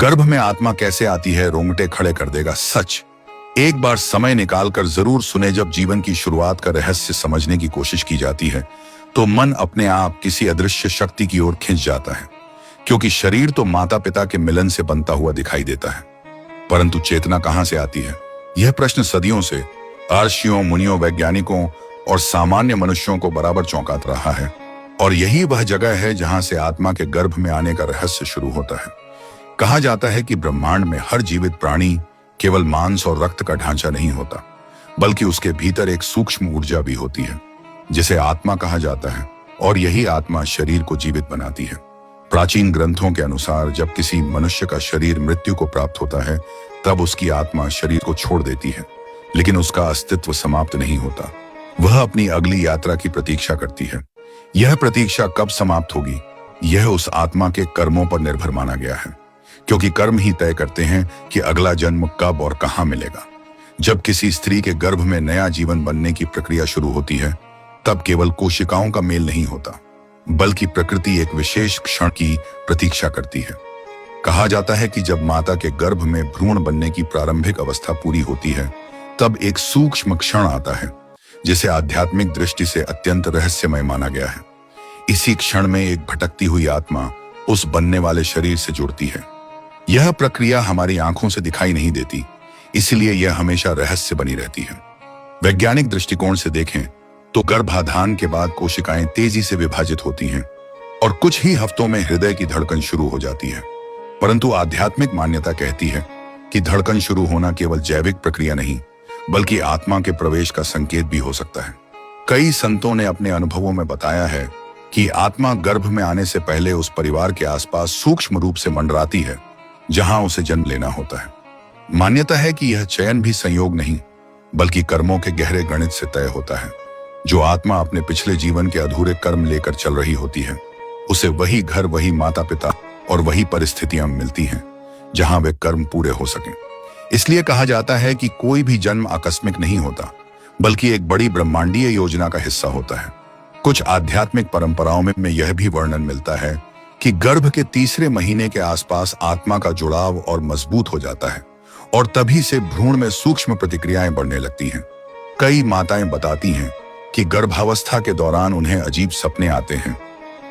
गर्भ में आत्मा कैसे आती है, रोंगटे खड़े कर देगा सच। एक बार समय निकालकर जरूर सुने। जब जीवन की शुरुआत का रहस्य समझने की कोशिश की जाती है तो मन अपने आप किसी अदृश्य शक्ति की ओर खिंच जाता है, क्योंकि शरीर तो माता पिता के मिलन से बनता हुआ दिखाई देता है, परंतु चेतना कहां से आती है? यह प्रश्न सदियों से ऋषियों, मुनियों, वैज्ञानिकों और सामान्य मनुष्यों को बराबर चौंकाता रहा है। और यही वह जगह है जहां से आत्मा के गर्भ में आने का रहस्य शुरू होता है। कहा जाता है कि ब्रह्मांड में हर जीवित प्राणी केवल मांस और रक्त का ढांचा नहीं होता, बल्कि उसके भीतर एक सूक्ष्म ऊर्जा भी होती है, जिसे आत्मा कहा जाता है, और यही आत्मा शरीर को जीवित बनाती है। प्राचीन ग्रंथों के अनुसार जब किसी मनुष्य का शरीर मृत्यु को प्राप्त होता है, तब उसकी आत्मा शरीर को छोड़ देती है, लेकिन उसका अस्तित्व समाप्त नहीं होता। वह अपनी अगली यात्रा की प्रतीक्षा करती है। यह प्रतीक्षा कब समाप्त होगी, यह उस आत्मा के कर्मों पर निर्भर माना गया है, क्योंकि कर्म ही तय करते हैं कि अगला जन्म कब और कहां मिलेगा। जब किसी स्त्री के गर्भ में नया जीवन बनने की प्रक्रिया शुरू होती है, तब केवल कोशिकाओं का मेल नहीं होता, बल्कि प्रकृति एक विशेष क्षण की प्रतीक्षा करती है। कहा जाता है कि जब माता के गर्भ में भ्रूण बनने की प्रारंभिक अवस्था पूरी होती है, तब एक सूक्ष्म क्षण आता है, जिसे आध्यात्मिक दृष्टि से अत्यंत रहस्यमय माना गया है। इसी क्षण में एक भटकती हुई आत्मा उस बनने वाले शरीर से जुड़ती है। यह प्रक्रिया हमारी आंखों से दिखाई नहीं देती, इसलिए यह हमेशा रहस्य बनी रहती है। वैज्ञानिक दृष्टिकोण से देखें तो गर्भाधान के बाद कोशिकाएं तेजी से विभाजित होती हैं और कुछ ही हफ्तों में हृदय की धड़कन शुरू हो जाती है। परंतु आध्यात्मिक मान्यता कहती है कि धड़कन शुरू होना केवल जैविक प्रक्रिया नहीं, बल्कि आत्मा के प्रवेश का संकेत भी हो सकता है। कई संतों ने अपने अनुभवों में बताया है कि आत्मा गर्भ में आने से पहले उस परिवार के आसपास सूक्ष्म रूप से मंडराती है जहां उसे जन्म लेना होता है। मान्यता है कि यह चयन भी संयोग नहीं, बल्कि कर्मों के गहरे गणित से तय होता है। जो आत्मा अपने पिछले जीवन के अधूरे कर्म लेकर चल रही होती है, उसे वही घर, वही माता पिता और वही परिस्थितियां मिलती हैं जहां वे कर्म पूरे हो सकें। इसलिए कहा जाता है कि कोई भी जन्म आकस्मिक नहीं होता, बल्कि एक बड़ी ब्रह्मांडीय योजना का हिस्सा होता है। कुछ आध्यात्मिक परंपराओं में यह भी वर्णन मिलता है कि गर्भ के तीसरे महीने के आसपास आत्मा का जुड़ाव और मजबूत हो जाता है, और तभी से भ्रूण में सूक्ष्म प्रतिक्रियाएं बढ़ने लगती हैं। कई माताएं बताती हैं कि गर्भावस्था के दौरान उन्हें अजीब सपने आते हैं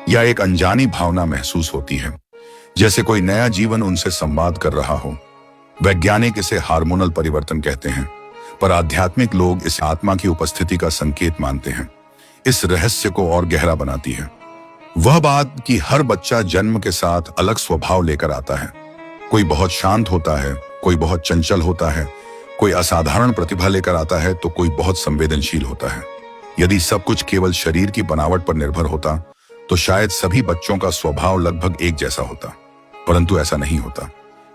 या एक अनजानी भावना महसूस होती है, जैसे कोई नया जीवन उनसे संवाद कर रहा हो। वैज्ञानिक इसे हार्मोनल परिवर्तन कहते हैं, पर आध्यात्मिक लोग इसे आत्मा की उपस्थिति का संकेत मानते हैं। इस रहस्य को और गहरा बनाती है वह बात कि हर बच्चा जन्म के साथ अलग स्वभाव लेकर आता है। कोई बहुत शांत होता है, कोई बहुत चंचल होता है, कोई असाधारण प्रतिभा लेकर आता है, तो कोई बहुत संवेदनशील होता है। यदि सब कुछ केवल शरीर की बनावट पर निर्भर होता तो शायद सभी बच्चों का स्वभाव लगभग एक जैसा होता, परंतु ऐसा नहीं होता।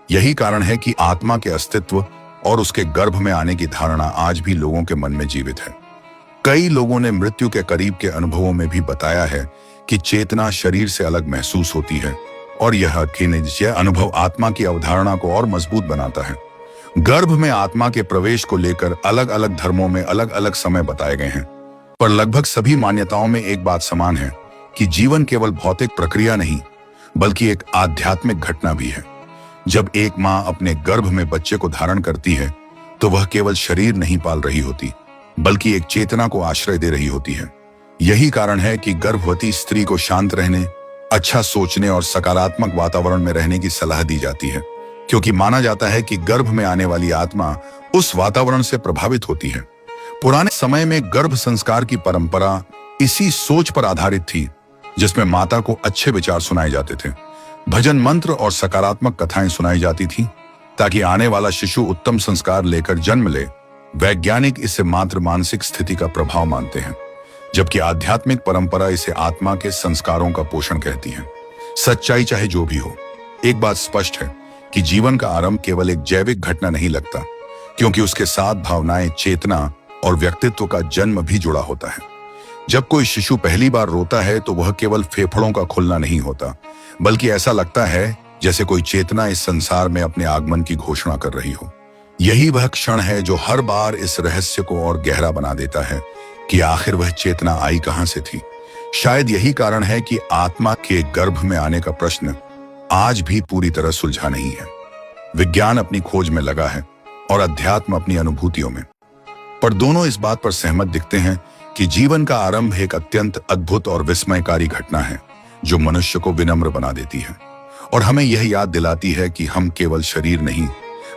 यही कारण है कि आत्मा के अस्तित्व और उसके गर्भ में आने की धारणा आज भी लोगों के मन में जीवित है। कई लोगों ने मृत्यु के करीब के अनुभवों में भी बताया है कि चेतना शरीर से अलग महसूस होती है, और यह अनुभव आत्मा की अवधारणा को और मजबूत बनाता है। गर्भ में आत्मा के प्रवेश को लेकर अलग अलग धर्मों में अलग अलग समय बताए गए हैं, पर लगभग सभी मान्यताओं में एक बात समान है कि जीवन केवल भौतिक प्रक्रिया नहीं, बल्कि एक आध्यात्मिक घटना भी है। जब एक माँ अपने गर्भ में बच्चे को धारण करती है, तो वह केवल शरीर नहीं पाल रही होती, बल्कि एक चेतना को आश्रय दे रही होती है। यही कारण है कि गर्भवती स्त्री को शांत रहने, अच्छा सोचने और सकारात्मक वातावरण में रहने की सलाह दी जाती है, क्योंकि माना जाता है कि गर्भ में आने वाली आत्मा उस वातावरण से प्रभावित होती है। पुराने समय में गर्भ संस्कार की परंपरा इसी सोच पर आधारित थी, जिसमें माता को अच्छे विचार सुनाए जाते थे, भजन मंत्र और सकारात्मक कथाएं सुनाई जाती थीं, ताकि आने वाला शिशु उत्तम संस्कार लेकर जन्म ले। वैज्ञानिक इसे मात्र मानसिक स्थिति का प्रभाव मानते हैं, जबकि आध्यात्मिक परंपरा इसे आत्मा के संस्कारों का पोषण कहती है। सच्चाई चाहे जो भी हो, एक बात स्पष्ट है कि जीवन का आरंभ केवल एक जैविक घटना नहीं लगता, क्योंकि उसके साथ भावनाएं, चेतना और व्यक्तित्व का जन्म भी जुड़ा होता है। जब कोई शिशु पहली बार रोता है तो वह केवल फेफड़ों का खुलना नहीं होता, बल्कि ऐसा लगता है जैसे कोई चेतना इस संसार में अपने आगमन की घोषणा कर रही हो। यही वह क्षण है जो हर बार इस रहस्य को और गहरा बना देता है कि आखिर वह चेतना आई कहां से थी। शायद यही कारण है कि आत्मा के गर्भ में आने का प्रश्न आज भी पूरी तरह सुलझा नहीं है। विज्ञान अपनी खोज में लगा है और अध्यात्म अपनी अनुभूतियों में। पर दोनों इस बात पर सहमत दिखते हैं कि जीवन का आरंभ एक अत्यंत अद्भुत और विस्मयकारी घटना है जो मनुष्य को विनम्र बना देती है और हमें यह याद दिलाती है कि हम केवल शरीर नहीं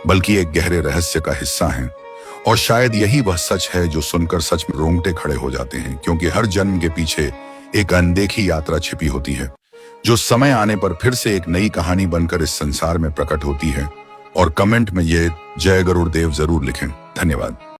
बल्कि एक गहरे रहस्य का हिस्सा हैं। और शायद यही वह सच है जो सुनकर सच में रोंगटे खड़े हो जाते हैं, क्योंकि हर जन्म के पीछे एक अनदेखी यात्रा छिपी होती है जो समय आने पर फिर से एक नई कहानी बनकर इस संसार में प्रकट होती है। और कमेंट में ये जय गरुड़देव जरूर लिखें। धन्यवाद।